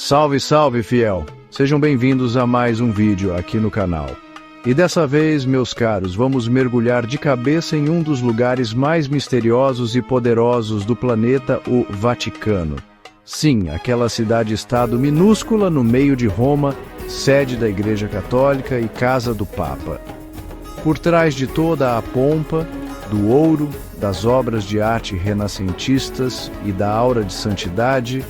Salve, salve, fiel! Sejam bem-vindos a mais um vídeo aqui no canal. E dessa vez, meus caros, vamos mergulhar de cabeça em um dos lugares mais misteriosos e poderosos do planeta, o Vaticano. Sim, aquela cidade-estado minúscula no meio de Roma, sede da Igreja Católica e casa do Papa. Por trás de toda a pompa, do ouro, das obras de arte renascentistas e da aura de santidade,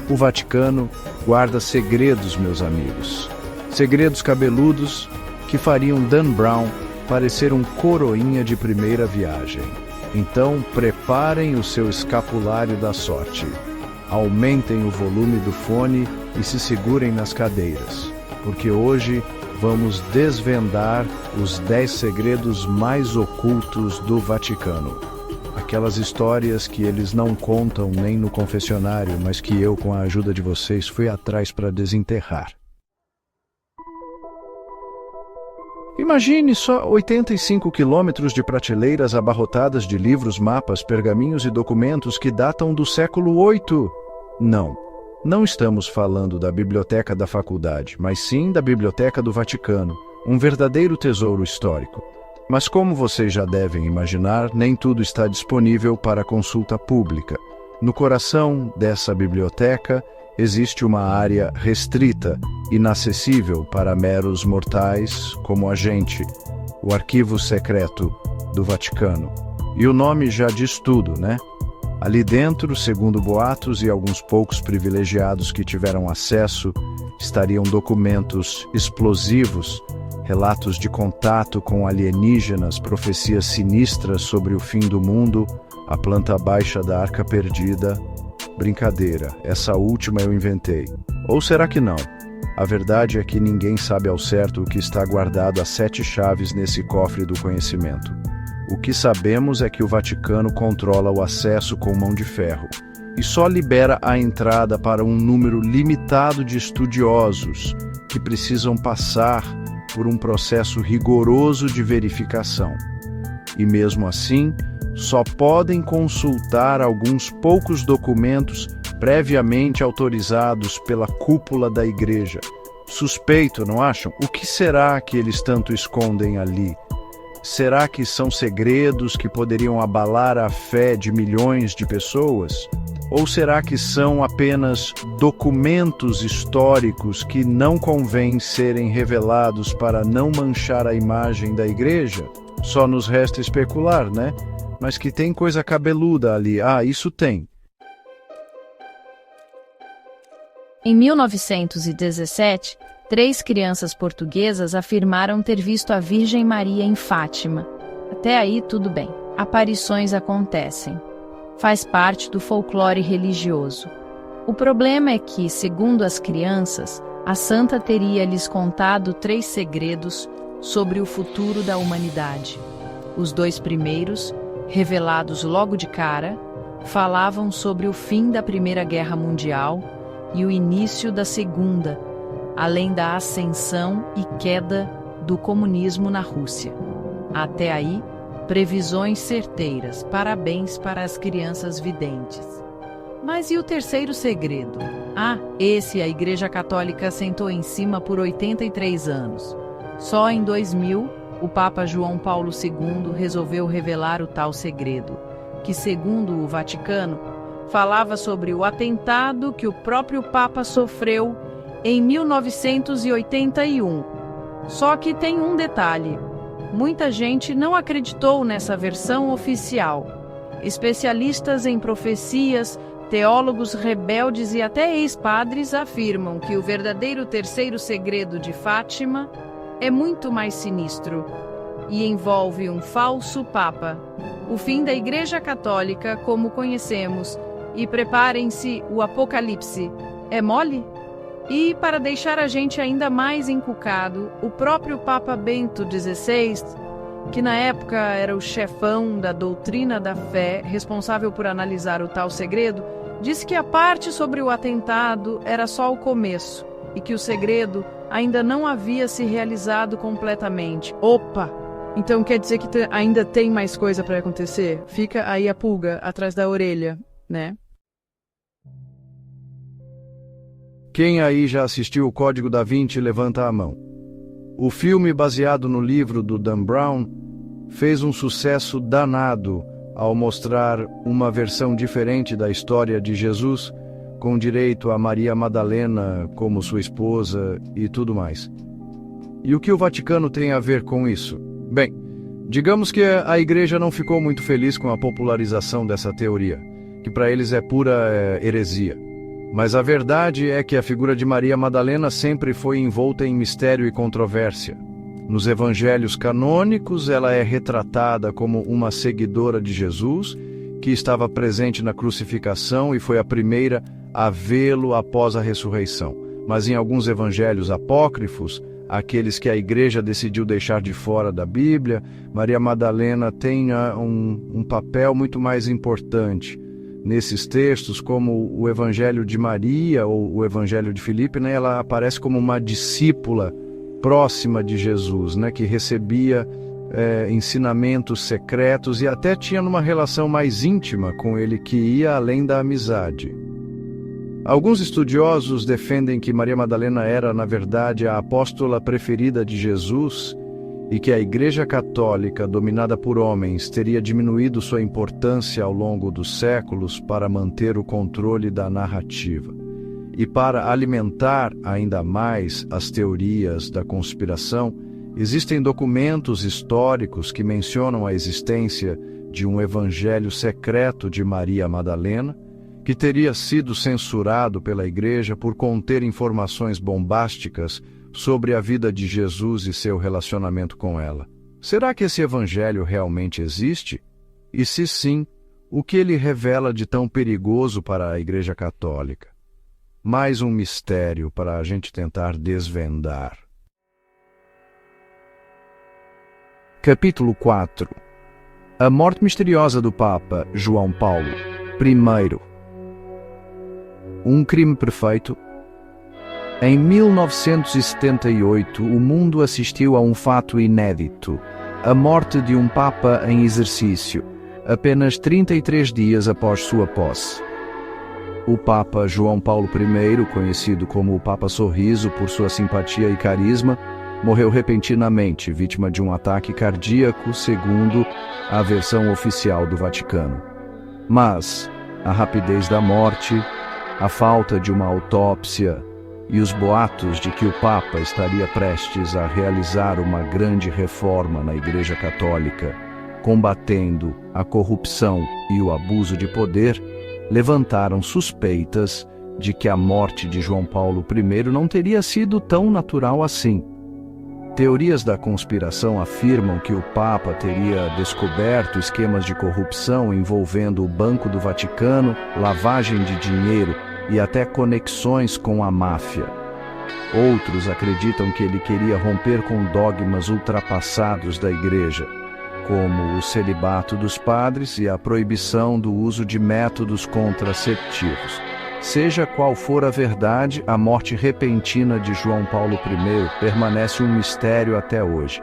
o Vaticano guarda segredos, meus amigos. Segredos cabeludos que fariam Dan Brown parecer um coroinha de primeira viagem. Então, preparem o seu escapulário da sorte. Aumentem o volume do fone e se segurem nas cadeiras, porque hoje vamos desvendar os 10 segredos mais ocultos do Vaticano. Aquelas histórias que eles não contam nem no confessionário, mas que eu, com a ajuda de vocês, fui atrás para desenterrar. Imagine só 85 quilômetros de prateleiras abarrotadas de livros, mapas, pergaminhos e documentos que datam do século VIII. Não estamos falando da biblioteca da faculdade, mas sim da biblioteca do Vaticano, um verdadeiro tesouro histórico. Mas como vocês já devem imaginar, nem tudo está disponível para consulta pública. No coração dessa biblioteca existe uma área restrita, inacessível para meros mortais como a gente, o Arquivo Secreto do Vaticano. E o nome já diz tudo, né? Ali dentro, segundo boatos e alguns poucos privilegiados que tiveram acesso, estariam documentos explosivos, relatos de contato com alienígenas, profecias sinistras sobre o fim do mundo, a planta baixa da Arca Perdida. Brincadeira, essa última eu inventei. Ou será que não? A verdade é que ninguém sabe ao certo o que está guardado a 7 chaves nesse cofre do conhecimento. O que sabemos é que o Vaticano controla o acesso com mão de ferro e só libera a entrada para um número limitado de estudiosos que precisam passar por um processo rigoroso de verificação. E mesmo assim, só podem consultar alguns poucos documentos previamente autorizados pela cúpula da igreja. Suspeito, não acham? O que será que eles tanto escondem ali? Será que são segredos que poderiam abalar a fé de milhões de pessoas? Ou será que são apenas documentos históricos que não convém serem revelados para não manchar a imagem da igreja? Só nos resta especular, né? Mas que tem coisa cabeluda ali. Ah, isso tem. Em 1917, 3 crianças portuguesas afirmaram ter visto a Virgem Maria em Fátima. Até aí tudo bem. Aparições acontecem. Faz parte do folclore religioso. O problema é que, segundo as crianças, a santa teria lhes contado 3 segredos sobre o futuro da humanidade. Os 2 primeiros, revelados logo de cara, falavam sobre o fim da Primeira Guerra Mundial e o início da Segunda, além da ascensão e queda do comunismo na Rússia. Até aí, previsões certeiras. Parabéns para as crianças videntes. Mas e o terceiro segredo? Esse a Igreja Católica sentou em cima por 83 anos. Só em 2000, o Papa João Paulo II resolveu revelar o tal segredo, que, segundo o Vaticano, falava sobre o atentado que o próprio Papa sofreu em 1981. Só que tem um detalhe. Muita gente não acreditou nessa versão oficial. Especialistas em profecias, teólogos rebeldes e até ex-padres afirmam que o verdadeiro terceiro segredo de Fátima é muito mais sinistro e envolve um falso papa, o fim da Igreja Católica como conhecemos, e preparem-se, o Apocalipse. É mole? E, para deixar a gente ainda mais encucado, o próprio Papa Bento XVI, que na época era o chefão da doutrina da fé, responsável por analisar o tal segredo, disse que a parte sobre o atentado era só o começo e que o segredo ainda não havia se realizado completamente. Opa! Então quer dizer que ainda tem mais coisa para acontecer? Fica aí a pulga atrás da orelha, né? Quem aí já assistiu o Código da Vinci, levanta a mão. O filme, baseado no livro do Dan Brown, fez um sucesso danado ao mostrar uma versão diferente da história de Jesus, com direito a Maria Madalena como sua esposa e tudo mais. E o que o Vaticano tem a ver com isso? Bem, digamos que a Igreja não ficou muito feliz com a popularização dessa teoria, que para eles é pura heresia. Mas a verdade é que a figura de Maria Madalena sempre foi envolta em mistério e controvérsia. Nos evangelhos canônicos, ela é retratada como uma seguidora de Jesus, que estava presente na crucificação e foi a primeira a vê-lo após a ressurreição. Mas em alguns evangelhos apócrifos, aqueles que a Igreja decidiu deixar de fora da Bíblia, Maria Madalena tem um papel muito mais importante. Nesses textos, como o Evangelho de Maria ou o Evangelho de Filipe, né, ela aparece como uma discípula próxima de Jesus, né, que recebia ensinamentos secretos e até tinha uma relação mais íntima com ele, que ia além da amizade. Alguns estudiosos defendem que Maria Madalena era, na verdade, a apóstola preferida de Jesus e que a Igreja Católica, dominada por homens, teria diminuído sua importância ao longo dos séculos para manter o controle da narrativa. E para alimentar ainda mais as teorias da conspiração, existem documentos históricos que mencionam a existência de um evangelho secreto de Maria Madalena, que teria sido censurado pela Igreja por conter informações bombásticas sobre a vida de Jesus e seu relacionamento com ela. Será que esse evangelho realmente existe? E se sim, o que ele revela de tão perigoso para a Igreja Católica? Mais um mistério para a gente tentar desvendar. Capítulo 4. A morte misteriosa do Papa João Paulo I. Um crime perfeito? Em 1978, o mundo assistiu a um fato inédito: a morte de um Papa em exercício, apenas 33 dias após sua posse. O Papa João Paulo I, conhecido como o Papa Sorriso por sua simpatia e carisma, morreu repentinamente, vítima de um ataque cardíaco, segundo a versão oficial do Vaticano. Mas a rapidez da morte, a falta de uma autópsia e os boatos de que o Papa estaria prestes a realizar uma grande reforma na Igreja Católica, combatendo a corrupção e o abuso de poder, levantaram suspeitas de que a morte de João Paulo I não teria sido tão natural assim. Teorias da conspiração afirmam que o Papa teria descoberto esquemas de corrupção envolvendo o Banco do Vaticano, lavagem de dinheiro e até conexões com a máfia. Outros acreditam que ele queria romper com dogmas ultrapassados da Igreja, como o celibato dos padres e a proibição do uso de métodos contraceptivos. Seja qual for a verdade, a morte repentina de João Paulo I permanece um mistério até hoje.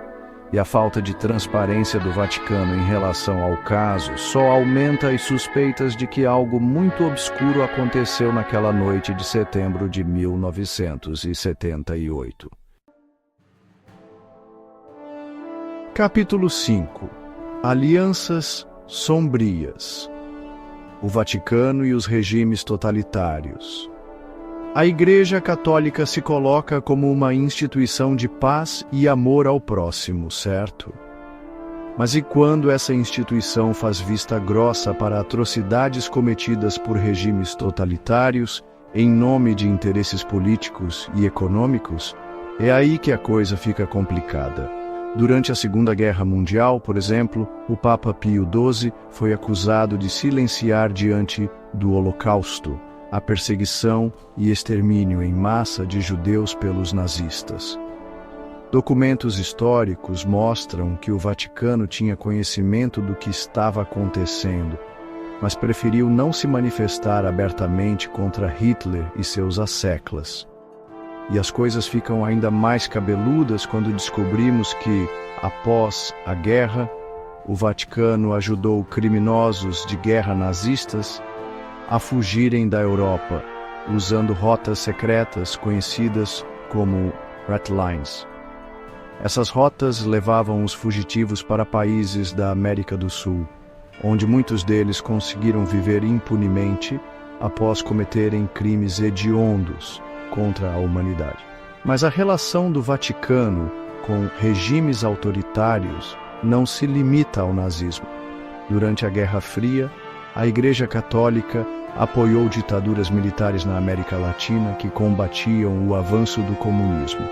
E a falta de transparência do Vaticano em relação ao caso só aumenta as suspeitas de que algo muito obscuro aconteceu naquela noite de setembro de 1978. Capítulo 5. Alianças sombrias. O Vaticano e os regimes totalitários. A Igreja Católica se coloca como uma instituição de paz e amor ao próximo, certo? Mas e quando essa instituição faz vista grossa para atrocidades cometidas por regimes totalitários em nome de interesses políticos e econômicos? É aí que a coisa fica complicada. Durante a Segunda Guerra Mundial, por exemplo, o Papa Pio XII foi acusado de silenciar diante do Holocausto a perseguição e extermínio em massa de judeus pelos nazistas. Documentos históricos mostram que o Vaticano tinha conhecimento do que estava acontecendo, mas preferiu não se manifestar abertamente contra Hitler e seus asseclas. E as coisas ficam ainda mais cabeludas quando descobrimos que, após a guerra, o Vaticano ajudou criminosos de guerra nazistas a fugirem da Europa usando rotas secretas conhecidas como Red Lines. Essas rotas levavam os fugitivos para países da América do Sul, onde muitos deles conseguiram viver impunemente após cometerem crimes hediondos contra a humanidade. Mas a relação do Vaticano com regimes autoritários não se limita ao nazismo. Durante a Guerra Fria, a Igreja Católica apoiou ditaduras militares na América Latina que combatiam o avanço do comunismo.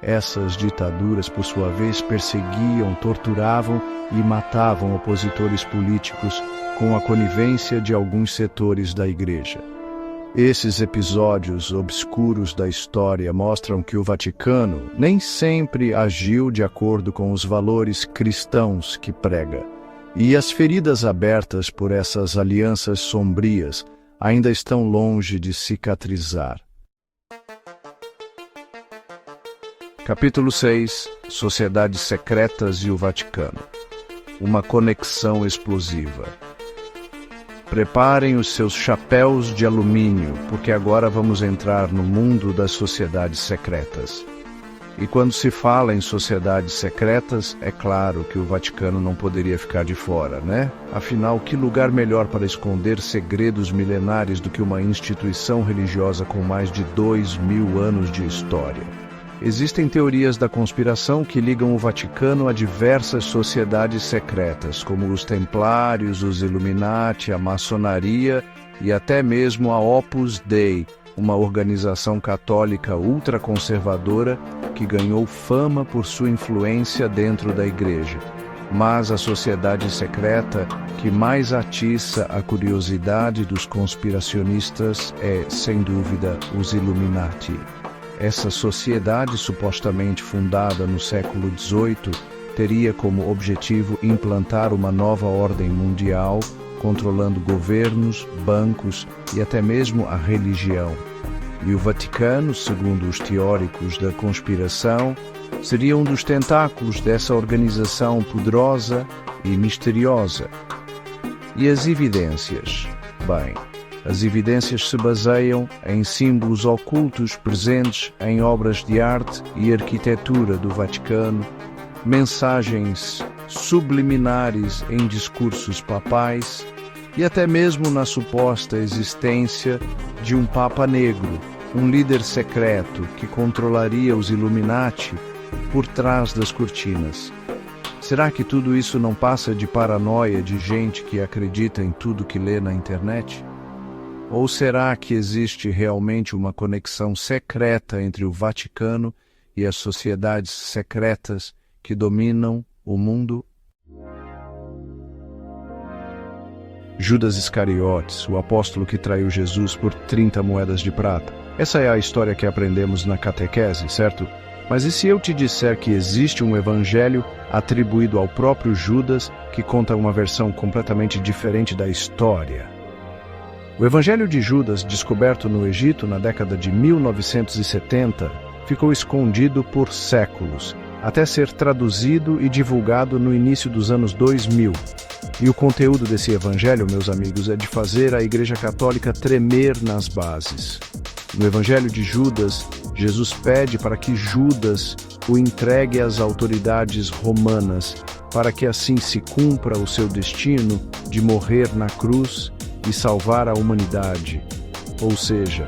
Essas ditaduras, por sua vez, perseguiam, torturavam e matavam opositores políticos com a conivência de alguns setores da Igreja. Esses episódios obscuros da história mostram que o Vaticano nem sempre agiu de acordo com os valores cristãos que prega. E as feridas abertas por essas alianças sombrias ainda estão longe de cicatrizar. Capítulo 6. Sociedades secretas e o Vaticano. Uma conexão explosiva. Preparem os seus chapéus de alumínio, porque agora vamos entrar no mundo das sociedades secretas. E quando se fala em sociedades secretas, é claro que o Vaticano não poderia ficar de fora, né? Afinal, que lugar melhor para esconder segredos milenares do que uma instituição religiosa com mais de 2000 anos de história? Existem teorias da conspiração que ligam o Vaticano a diversas sociedades secretas, como os Templários, os Illuminati, a maçonaria e até mesmo a Opus Dei, uma organização católica ultraconservadora que ganhou fama por sua influência dentro da Igreja. Mas a sociedade secreta que mais atiça a curiosidade dos conspiracionistas é, sem dúvida, os Illuminati. Essa sociedade, supostamente fundada no século XVIII, teria como objetivo implantar uma nova ordem mundial, controlando governos, bancos e até mesmo a religião. E o Vaticano, segundo os teóricos da conspiração, seria um dos tentáculos dessa organização poderosa e misteriosa. E as evidências? Bem, as evidências se baseiam em símbolos ocultos presentes em obras de arte e arquitetura do Vaticano, mensagens subliminares em discursos papais e até mesmo na suposta existência de um Papa Negro, um líder secreto que controlaria os Illuminati por trás das cortinas. Será que tudo isso não passa de paranoia de gente que acredita em tudo que lê na internet? Ou será que existe realmente uma conexão secreta entre o Vaticano e as sociedades secretas que dominam o mundo? Judas Iscariotes, o apóstolo que traiu Jesus por 30 moedas de prata. Essa é a história que aprendemos na catequese, certo? Mas e se eu te disser que existe um evangelho atribuído ao próprio Judas que conta uma versão completamente diferente da história? O Evangelho de Judas, descoberto no Egito na década de 1970, ficou escondido por séculos, até ser traduzido e divulgado no início dos anos 2000. E o conteúdo desse Evangelho, meus amigos, é de fazer a Igreja Católica tremer nas bases. No Evangelho de Judas, Jesus pede para que Judas o entregue às autoridades romanas, para que assim se cumpra o seu destino de morrer na cruz e salvar a humanidade. Ou seja,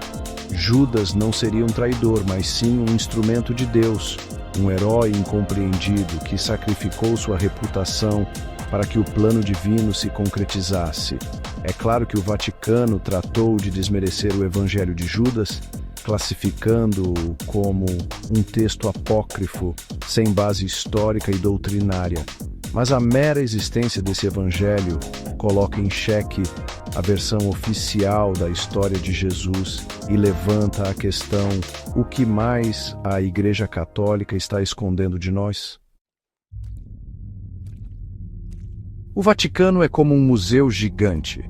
Judas não seria um traidor, mas sim um instrumento de Deus, um herói incompreendido que sacrificou sua reputação para que o plano divino se concretizasse. É claro que o Vaticano tratou de desmerecer o Evangelho de Judas, classificando-o como um texto apócrifo, sem base histórica e doutrinária. Mas a mera existência desse Evangelho coloca em xeque a versão oficial da história de Jesus e levanta a questão: o que mais a Igreja Católica está escondendo de nós? O Vaticano é como um museu gigante,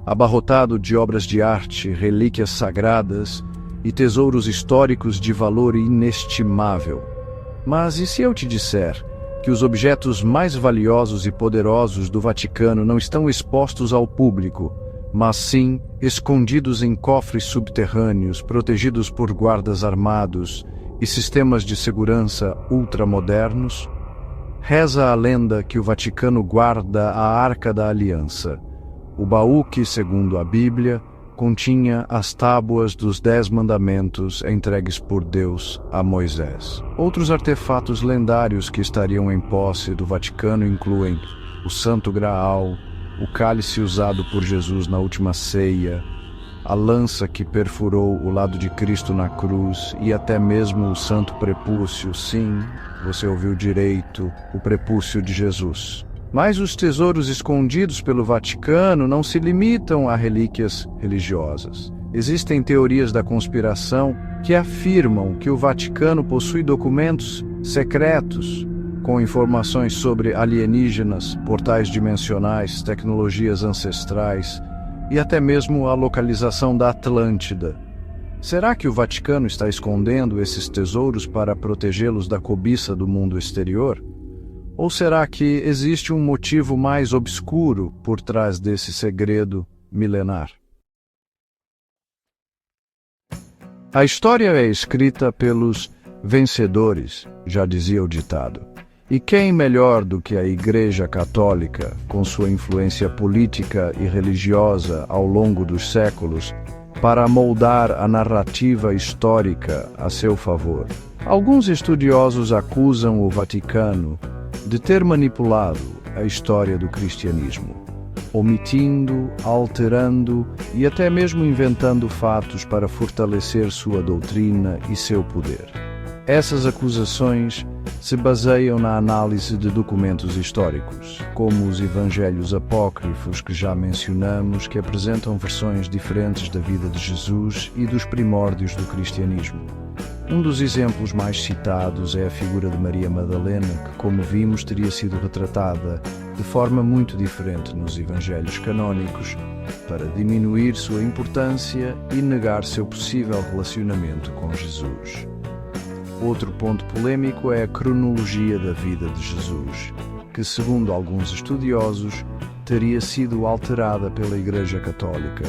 abarrotado de obras de arte, relíquias sagradas e tesouros históricos de valor inestimável. Mas e se eu te disser que os objetos mais valiosos e poderosos do Vaticano não estão expostos ao público, mas sim escondidos em cofres subterrâneos, protegidos por guardas armados e sistemas de segurança ultramodernos. Reza a lenda que o Vaticano guarda a Arca da Aliança, o baú que, segundo a Bíblia, continha as tábuas dos 10 mandamentos entregues por Deus a Moisés. Outros artefatos lendários que estariam em posse do Vaticano incluem o Santo Graal, o cálice usado por Jesus na última ceia, a lança que perfurou o lado de Cristo na cruz e até mesmo o Santo Prepúcio. Sim, você ouviu direito, o prepúcio de Jesus. Mas os tesouros escondidos pelo Vaticano não se limitam a relíquias religiosas. Existem teorias da conspiração que afirmam que o Vaticano possui documentos secretos com informações sobre alienígenas, portais dimensionais, tecnologias ancestrais e até mesmo a localização da Atlântida. Será que o Vaticano está escondendo esses tesouros para protegê-los da cobiça do mundo exterior? Ou será que existe um motivo mais obscuro por trás desse segredo milenar? A história é escrita pelos vencedores, já dizia o ditado. E quem melhor do que a Igreja Católica, com sua influência política e religiosa ao longo dos séculos, para moldar a narrativa histórica a seu favor? Alguns estudiosos acusam o Vaticano de ter manipulado a história do cristianismo, omitindo, alterando e até mesmo inventando fatos para fortalecer sua doutrina e seu poder. Essas acusações se baseiam na análise de documentos históricos, como os evangelhos apócrifos que já mencionamos, que apresentam versões diferentes da vida de Jesus e dos primórdios do cristianismo. Um dos exemplos mais citados é a figura de Maria Madalena, que, como vimos, teria sido retratada de forma muito diferente nos evangelhos canônicos, para diminuir sua importância e negar seu possível relacionamento com Jesus. Outro ponto polêmico é a cronologia da vida de Jesus, que, segundo alguns estudiosos, teria sido alterada pela Igreja Católica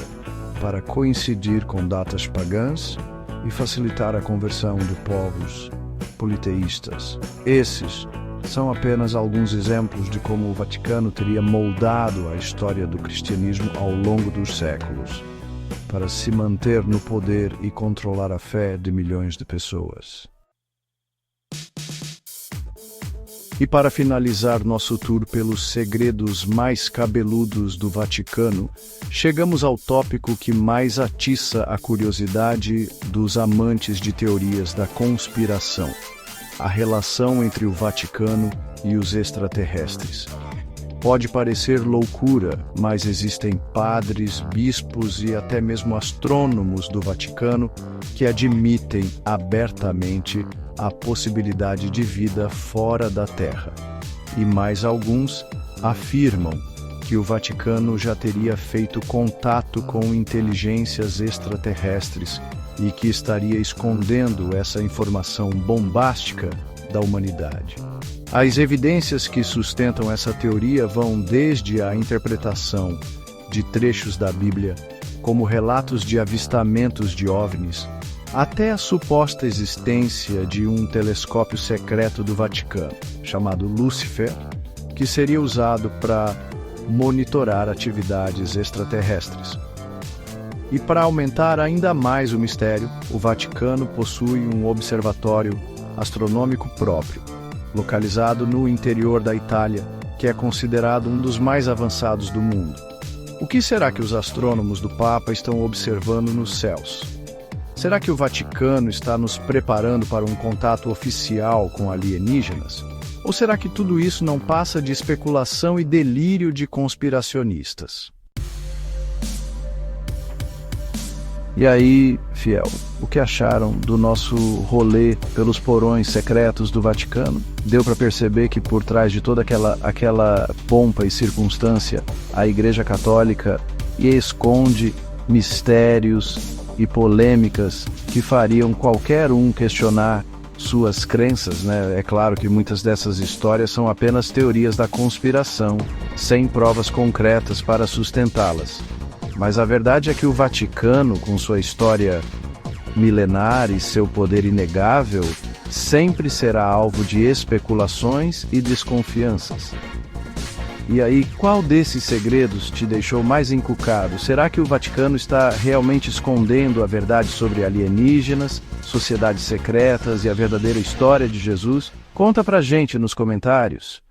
para coincidir com datas pagãs e facilitar a conversão de povos politeístas. Esses são apenas alguns exemplos de como o Vaticano teria moldado a história do cristianismo ao longo dos séculos, para se manter no poder e controlar a fé de milhões de pessoas. E para finalizar nosso tour pelos segredos mais cabeludos do Vaticano, chegamos ao tópico que mais atiça a curiosidade dos amantes de teorias da conspiração: a relação entre o Vaticano e os extraterrestres. Pode parecer loucura, mas existem padres, bispos e até mesmo astrônomos do Vaticano que admitem abertamente a possibilidade de vida fora da Terra. E mais alguns afirmam que o Vaticano já teria feito contato com inteligências extraterrestres e que estaria escondendo essa informação bombástica da humanidade. As evidências que sustentam essa teoria vão desde a interpretação de trechos da Bíblia, como relatos de avistamentos de OVNIs, até a suposta existência de um telescópio secreto do Vaticano, chamado Lúcifer, que seria usado para monitorar atividades extraterrestres. E para aumentar ainda mais o mistério, o Vaticano possui um observatório astronômico próprio, localizado no interior da Itália, que é considerado um dos mais avançados do mundo. O que será que os astrônomos do Papa estão observando nos céus? Será que o Vaticano está nos preparando para um contato oficial com alienígenas? Ou será que tudo isso não passa de especulação e delírio de conspiracionistas? E aí, fiel, o que acharam do nosso rolê pelos porões secretos do Vaticano? Deu para perceber que por trás de toda aquela pompa e circunstância, a Igreja Católica esconde mistérios e polêmicas que fariam qualquer um questionar suas crenças, né? É claro que muitas dessas histórias são apenas teorias da conspiração, sem provas concretas para sustentá-las. Mas a verdade é que o Vaticano, com sua história milenar e seu poder inegável, sempre será alvo de especulações e desconfianças. E aí, qual desses segredos te deixou mais encucado? Será que o Vaticano está realmente escondendo a verdade sobre alienígenas, sociedades secretas e a verdadeira história de Jesus? Conta pra gente nos comentários.